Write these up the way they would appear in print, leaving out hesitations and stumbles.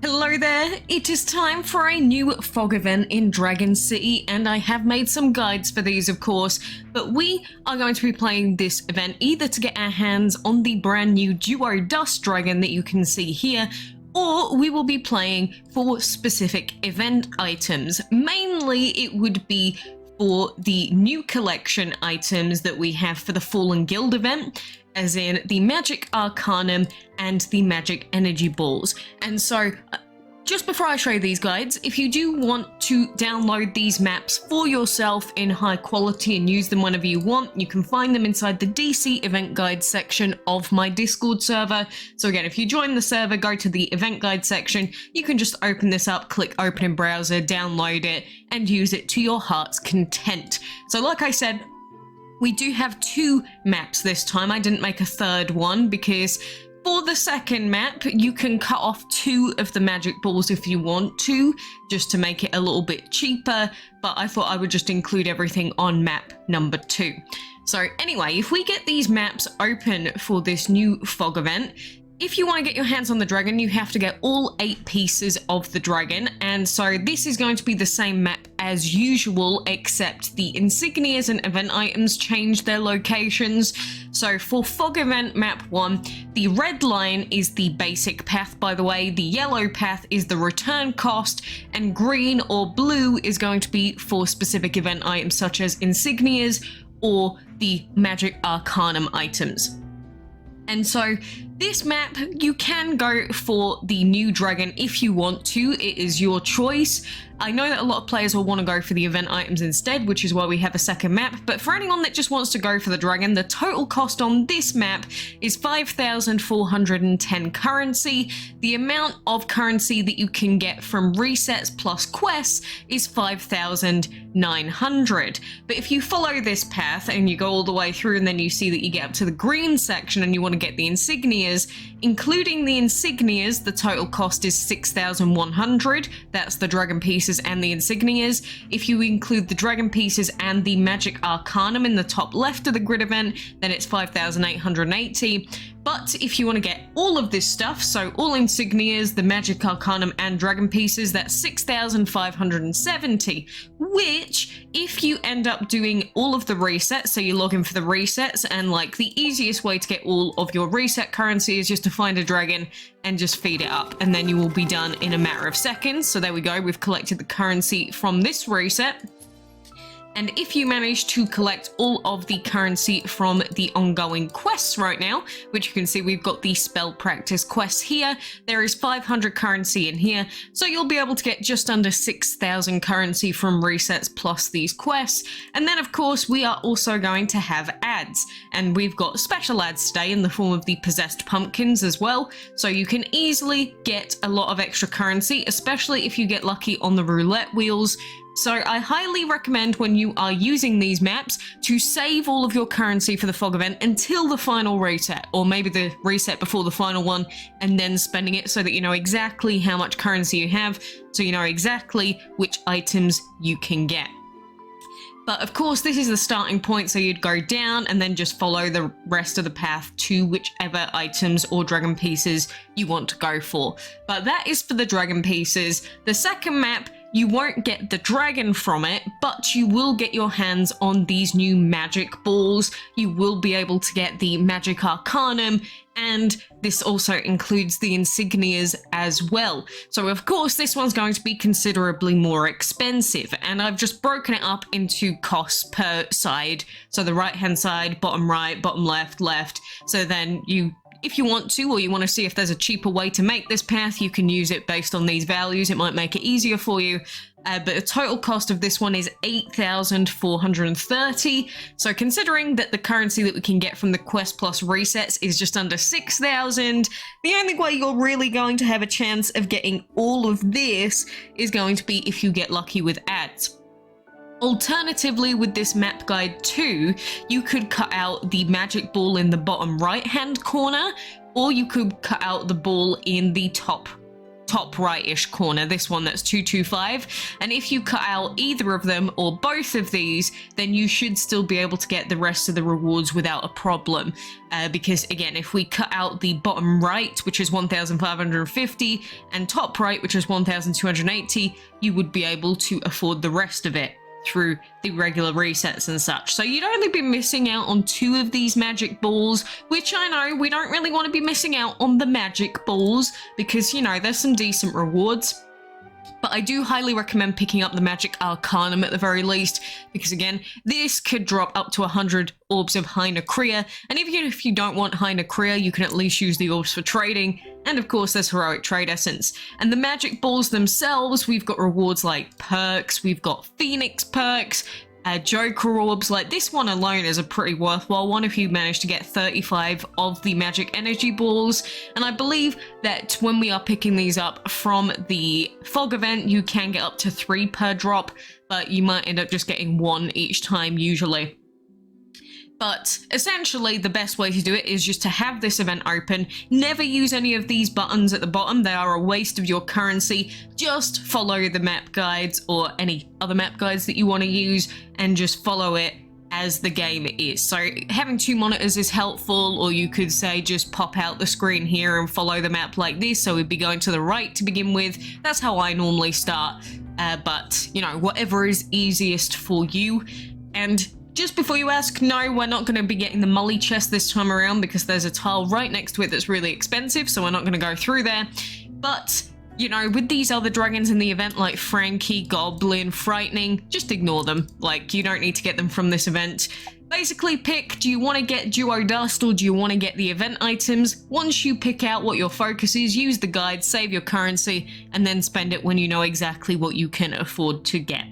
Hello there, it is time for a new fog event in Dragon City, and I have made some guides for these of course, but we are going to be playing this event either to get our hands on the brand new Duo Dust Dragon that you can see here, or we will be playing for specific event items. Mainly it would be for the new collection items that we have for the Fallen Guild event, as in the Magic Arcanum and the Magic Energy Balls. And so, just before I show you these guides, if you do want to download these maps for yourself in high quality and use them whenever you want, you can find them inside the DC event guide section of my Discord server. So again, if you join the server, go to the event guide section, you can just open this up, click open in browser, download it, and use it to your heart's content. So like I said, we do have two maps this time. I didn't make a third one because for the second map, you can cut off 2 of the magic balls if you want to, just to make it a little bit cheaper, but I thought I would just include everything on map number 2. So anyway, if we get these maps open for this new fog event, if you want to get your hands on the dragon, you have to get all 8 pieces of the dragon, and so this is going to be the same map as usual, except the insignias and event items change their locations. So for fog event map 1, the red line is the basic path, by the way, the yellow path is the return cost, and green or blue is going to be for specific event items such as insignias or the magic arcanum items. And so this map, you can go for the new dragon if you want to, it is your choice. I know that a lot of players will want to go for the event items instead, which is why we have a second map, but for anyone that just wants to go for the dragon, the total cost on this map is 5,410 currency. The amount of currency that you can get from resets plus quests is 5,900. But if you follow this path and you go all the way through and then you see that you get up to the green section and you want to get the insignias, including the insignias, the total cost is 6,100. That's the dragon pieces and the insignias. If you include the dragon pieces and the magic arcanum in the top left of the grid event, then it's 5,880. But if you want to get all of this stuff, so all insignias, the magic arcanum and dragon pieces, that's 6,570, which if you end up doing all of the resets, so you log in for the resets, and like the easiest way to get all of your reset currency is just to find a dragon and just feed it up, and then you will be done in a matter of seconds. So there we go, we've collected the currency from this reset. And if you manage to collect all of the currency from the ongoing quests right now, which you can see we've got the spell practice quests here, there is 500 currency in here, so you'll be able to get just under 6,000 currency from resets plus these quests. And then of course we are also going to have ads, and we've got special ads today in the form of the possessed pumpkins as well, so you can easily get a lot of extra currency, especially if you get lucky on the roulette wheels. So I highly recommend when you are using these maps to save all of your currency for the fog event until the final reset, or maybe the reset before the final one, and then spending it so that you know exactly how much currency you have, so you know exactly which items you can get. But of course, this is the starting point, so you'd go down and then just follow the rest of the path to whichever items or dragon pieces you want to go for. But that is for the dragon pieces. The second map, you won't get the dragon from it, but you will get your hands on these new magic balls. You will be able to get the magic arcanum, and this also includes the insignias as well. So of course this one's going to be considerably more expensive, and I've just broken it up into costs per side. So the right hand side, bottom right, bottom left, left. So then if you want to, or you want to see if there's a cheaper way to make this path, you can use it based on these values. It might make it easier for you. But the total cost of this one is 8,430. So considering that the currency that we can get from the quest plus resets is just under 6,000, the only way you're really going to have a chance of getting all of this is going to be if you get lucky with ads. Alternatively, with this map guide too, you could cut out the magic ball in the bottom right hand corner, or you could cut out the ball in the top top right-ish corner, this one that's 225, and if you cut out either of them or both of these, then you should still be able to get the rest of the rewards without a problem, because again, if we cut out the bottom right, which is 1,550, and top right, which is 1,280, you would be able to afford the rest of it through the regular resets and such. So you'd only be missing out on 2 of these magic balls, which I know we don't really want to be missing out on the magic balls because, you know, there's some decent rewards. But I do highly recommend picking up the Magic Arcanum at the very least, because again, this could drop up to 100 orbs of High Nacrea, and even if you don't want High Nacrea, you can at least use the orbs for trading, and of course there's Heroic Trade Essence. And the magic balls themselves, we've got rewards like perks, we've got Phoenix perks, Joker orbs. Like this one alone is a pretty worthwhile one if you manage to get 35 of the magic energy balls, and I believe that when we are picking these up from the fog event you can get up to 3 per drop, but you might end up just getting 1 each time usually. But essentially the best way to do it is just to have this event open, never use any of these buttons at the bottom, they are a waste of your currency, just follow the map guides or any other map guides that you want to use and just follow it as the game is. So having 2 monitors is helpful, or you could say just pop out the screen here and follow the map like this, so we'd be going to the right to begin with. That's how I normally start, but you know, whatever is easiest for you. And just before you ask, no, we're not going to be getting the mully chest this time around because there's a tile right next to it that's really expensive, so we're not going to go through there. But, you know, with these other dragons in the event like Frankie, Goblin, Frightening, just ignore them. Like, you don't need to get them from this event. Basically pick, do you want to get Duo Dust or do you want to get the event items? Once you pick out what your focus is, use the guide, save your currency, and then spend it when you know exactly what you can afford to get.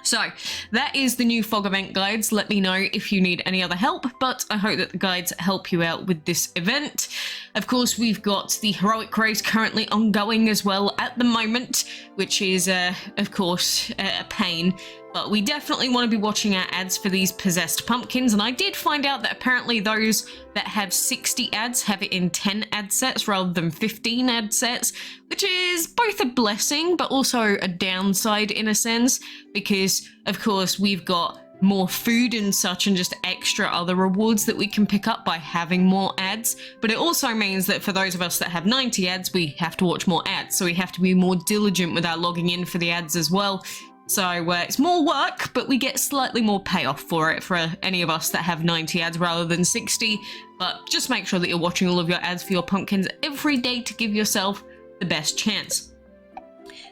So that is the new fog event guides. Let me know if you need any other help, but I hope that the guides help you out with this event. Of course, we've got the heroic race currently ongoing as well at the moment, which is, of course, a pain. But we definitely want to be watching our ads for these possessed pumpkins, and I did find out that apparently those that have 60 ads have it in 10 ad sets rather than 15 ad sets, which is both a blessing but also a downside in a sense, because of course we've got more food and such and just extra other rewards that we can pick up by having more ads, but it also means that for those of us that have 90 ads, we have to watch more ads, so we have to be more diligent with our logging in for the ads as well. So it's more work, but we get slightly more payoff for it for any of us that have 90 ads rather than 60. But just make sure that you're watching all of your ads for your pumpkins every day to give yourself the best chance.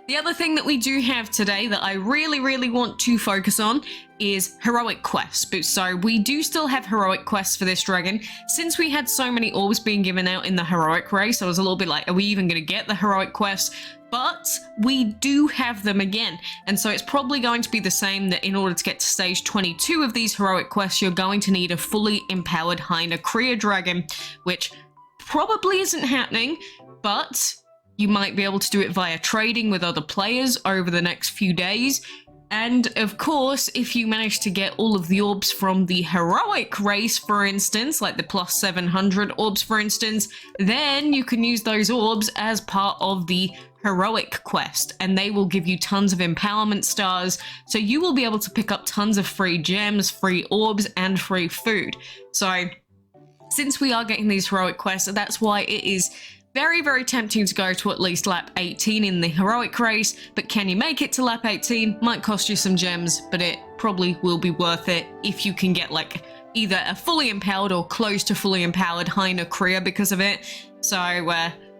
The other thing that we do have today that I really want to focus on is heroic quests. So we do still have heroic quests for this dragon. Since we had so many orbs being given out in the heroic race, I was a little bit like, are we even going to get the heroic quests? But we do have them again, and so it's probably going to be the same, that in order to get to stage 22 of these heroic quests, you're going to need a fully empowered High Nacrea dragon, which probably isn't happening, but you might be able to do it via trading with other players over the next few days. And of course, if you manage to get all of the orbs from the heroic race, for instance, like the plus 700 orbs, for instance, then you can use those orbs as part of the heroic quest, and they will give you tons of empowerment stars, so you will be able to pick up tons of free gems, free orbs, and free food. So since we are getting these heroic quests, that's why it is very tempting to go to at least lap 18 in the heroic race, but can you make it to lap 18? Might cost you some gems, but it probably will be worth it if you can get like either a fully empowered or close to fully empowered High Nacrea because of it. So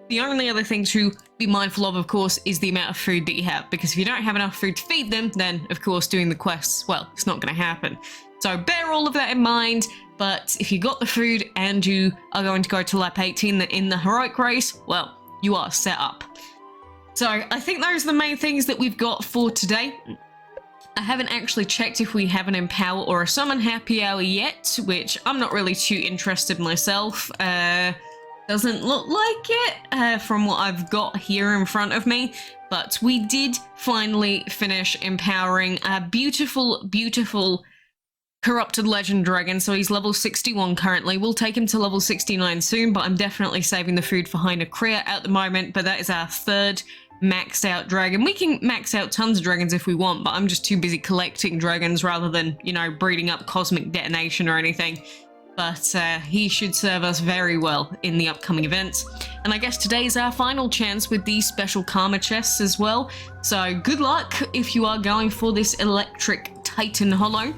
the only other thing to be mindful of course, is the amount of food that you have, because if you don't have enough food to feed them, then of course doing the quests, well, it's not going to happen. So bear all of that in mind, but if you got the food and you are going to go to lap 18 in the heroic race, well, you are set up. So I think those are the main things that we've got for today. I haven't actually checked if we have an Empower or a Summon Happy Hour yet, which I'm not really too interested myself. Doesn't look like it from what I've got here in front of me, but we did finally finish empowering a beautiful Corrupted Legend Dragon, so he's level 61 currently. We'll take him to level 69 soon, but I'm definitely saving the food for Hynacrea at the moment, but that is our third maxed out dragon. We can max out tons of dragons if we want, but I'm just too busy collecting dragons rather than, you know, breeding up Cosmic Detonation or anything. But he should serve us very well in the upcoming events. And I guess today's our final chance with these special Karma chests as well. So good luck if you are going for this Electric Titan Hollow.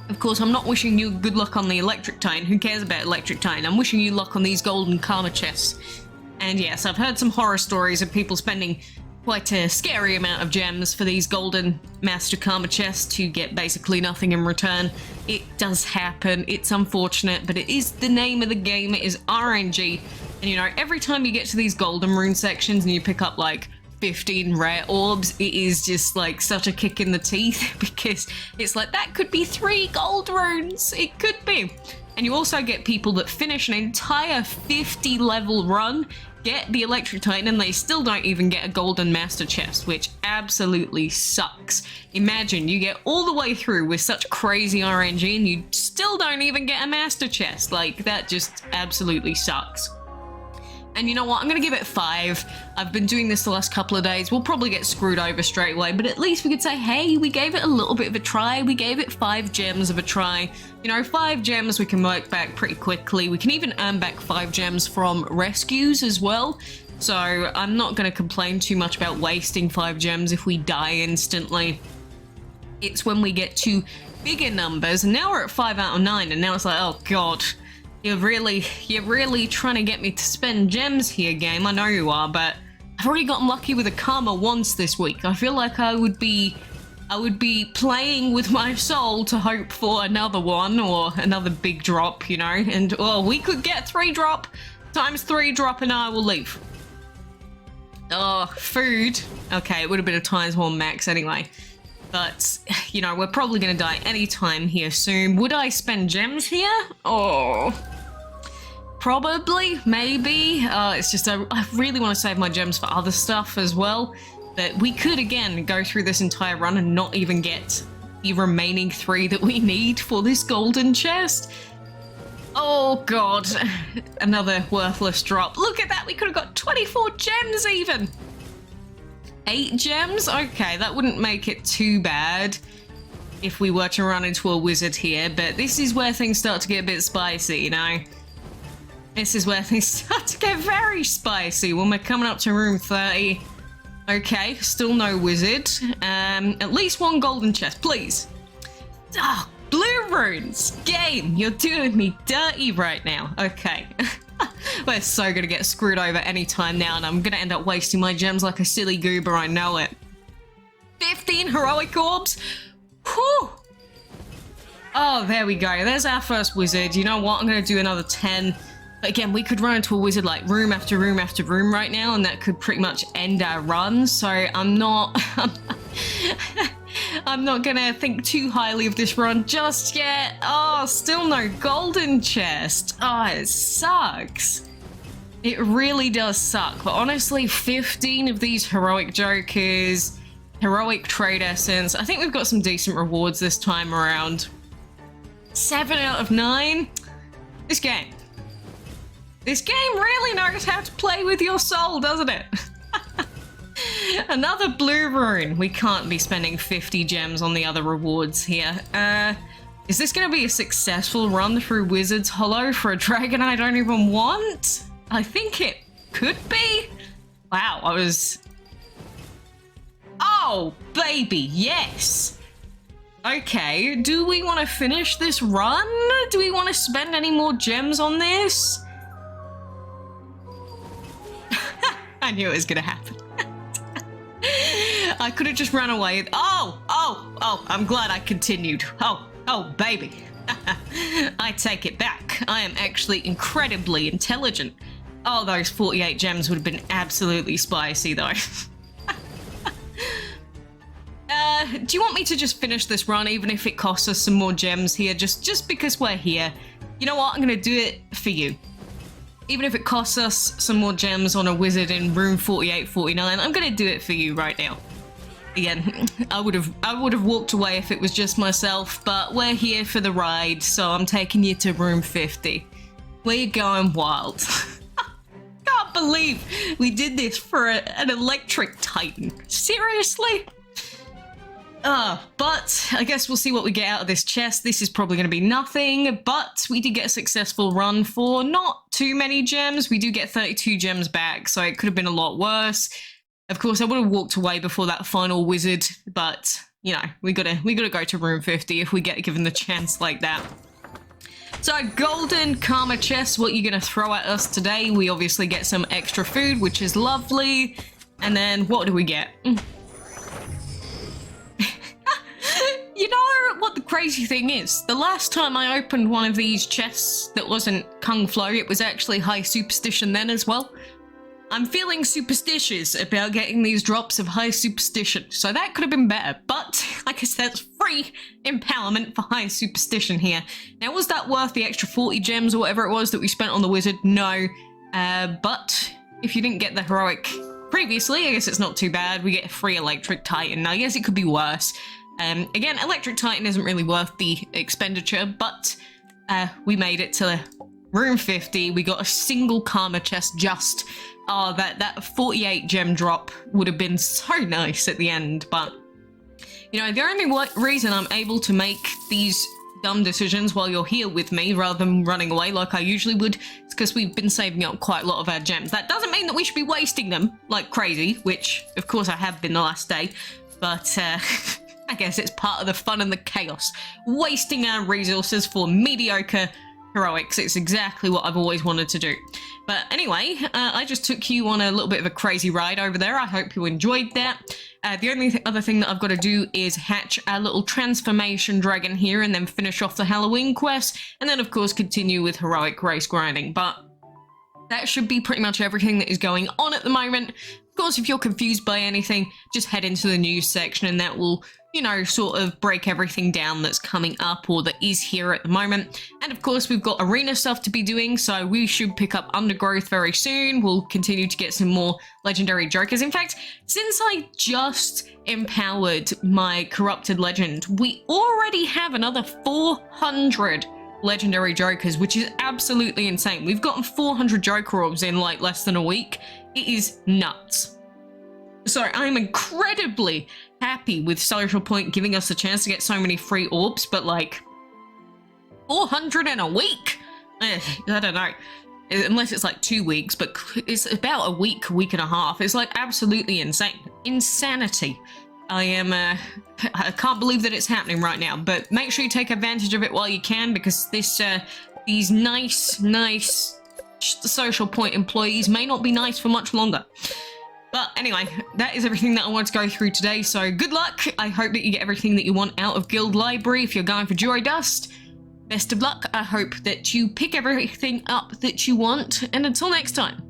Of course, I'm not wishing you good luck on the Electric Titan. Who cares about Electric Titan? I'm wishing you luck on these golden Karma chests. And yes, I've heard some horror stories of people spending quite a scary amount of gems for these golden Master Karma chests to get basically nothing in return. It does happen. It's unfortunate, but it is the name of the game. It is RNG. And you know, every time you get to these golden rune sections and you pick up like 15 rare orbs, it is just like such a kick in the teeth because it's like that could be 3 gold runes. It could be. And you also get people that finish an entire 50 level run, get the Electric Titan, and they still don't even get a golden master chest, which absolutely sucks. Imagine you get all the way through with such crazy RNG and you still don't even get a master chest. Like, that just absolutely sucks. And you know what? I'm going to give it 5. I've been doing this the last couple of days. We'll probably get screwed over straight away, but at least we could say, hey, we gave it a little bit of a try. We gave it 5 gems of a try. You know, 5 gems we can work back pretty quickly. We can even earn back 5 gems from rescues as well. So I'm not going to complain too much about wasting 5 gems if we die instantly. It's when we get to bigger numbers. And now we're at 5 out of 9. And now it's like, oh, God. You're really trying to get me to spend gems here, game. I know you are, but I've already gotten lucky with a Karma once this week. I feel like I would be playing with my soul to hope for another one or another big drop, you know? And, well, we could get 3 drop, times 3 drop, and I will leave. Oh, food. Okay, it would have been a times 1 max anyway. But, you know, we're probably going to die anytime here soon. Would I spend gems here? Oh, probably, maybe. It's just I really want to save my gems for other stuff as well. But we could, again, go through this entire run and not even get the remaining 3 that we need for this golden chest. Oh, God. Another worthless drop. Look at that. We could have got 24 gems even. 8 gems? Okay, that wouldn't make it too bad if we were to run into a wizard here, but this is where things start to get a bit spicy, you know? This is where things start to get very spicy when we're coming up to room 30. Okay, still no wizard. At least 1 golden chest, please. Ah, blue runes! Game, you're doing me dirty right now. Okay. We're so gonna get screwed over anytime now, and I'm gonna end up wasting my gems like a silly goober, I know it. 15 heroic orbs? Whew! Oh, there we go. There's our first wizard. You know what? I'm gonna do another 10. But again, we could run into a wizard like room after room after room right now, and that could pretty much end our run, so I'm not... I'm not gonna think too highly of this run just yet. Oh, still no golden chest. Oh, it sucks. It really does suck. But honestly, 15 of these heroic jokers, heroic trade essence. I think we've got some decent rewards this time around. 7 out of 9. This game really knows how to play with your soul, doesn't it? Another blue rune. We can't be spending 50 gems on the other rewards here. Is this going to be a successful run through Wizard's Hollow for a dragon I don't even want? I think it could be. Wow, Oh, baby, yes! Okay, do we want to finish this run? Do we want to spend any more gems on this? I knew it was going to happen. I could have just run away. Oh, I'm glad I continued. Oh, baby. I take it back. I am actually incredibly intelligent. Oh, those 48 gems would have been absolutely spicy, though. Do you want me to just finish this run, even if it costs us some more gems here, just because we're here? You know what? I'm going to do it for you. Even if it costs us some more gems on a wizard in room 48, 49, I'm going to do it for you right now. Again, I would have walked away if it was just myself, but we're here for the ride, so I'm taking you to room 50. We're going wild. Can't believe we did this for an electric titan. Seriously? But I guess we'll see what we get out of this chest. This is probably going to be nothing, but we did get a successful run for not too many gems. We do get 32 gems back, so it could have been a lot worse. Of course, I would have walked away before that final wizard, but, you know, we gotta go to room 50 if we get given the chance like that. So, golden karma chest, what you're gonna throw at us today? We obviously get some extra food, which is lovely. And then, what do we get? You know what the crazy thing is? The last time I opened one of these chests that wasn't Kung Flow, it was actually high superstition then as well. I'm feeling superstitious about getting these drops of high superstition, so that could have been better, but like I said, it's free empowerment for high superstition here. Now, was that worth the extra 40 gems or whatever it was that we spent on the wizard? No, but if you didn't get the heroic previously, I guess it's not too bad. We get a free electric titan. I guess it could be worse. Again, electric titan isn't really worth the expenditure, but we made it to room 50. We got a single karma chest just. Oh, that 48 gem drop would have been so nice at the end, but, you know, the only reason I'm able to make these dumb decisions while you're here with me rather than running away like I usually would is because we've been saving up quite a lot of our gems. That doesn't mean that we should be wasting them like crazy, which, of course, I have been the last day, but, I guess it's part of the fun and the chaos. Wasting our resources for mediocre heroics. It's exactly what I've always wanted to do. But anyway, I just took you on a little bit of a crazy ride over there. I hope you enjoyed that. The only other thing that I've got to do is hatch a little transformation dragon here and then finish off the Halloween quest. And then, of course, continue with heroic race grinding. But that should be pretty much everything that is going on at the moment. Of course, if you're confused by anything, just head into the news section and that will, you know, sort of break everything down that's coming up or that is here at the moment. And of course, we've got arena stuff to be doing, so we should pick up Undergrowth very soon. We'll continue to get some more legendary jokers. In fact, since I just empowered my corrupted legend, we already have another 400 legendary jokers, which is absolutely insane. We've gotten 400 joker orbs in like less than a week. It is nuts. So I'm incredibly happy with Social Point giving us a chance to get so many free orbs, but like 400 in a week? I don't know. Unless it's like 2 weeks, but it's about a week and a half. It's like absolutely insane. Insanity. I can't believe that it's happening right now, but make sure you take advantage of it while you can, because these nice Social Point employees may not be nice for much longer. But anyway, that is everything that I wanted to go through today, so good luck. I hope that you get everything that you want out of Guild Library if you're going for Juro Dust. Best of luck. I hope that you pick everything up that you want, and until next time.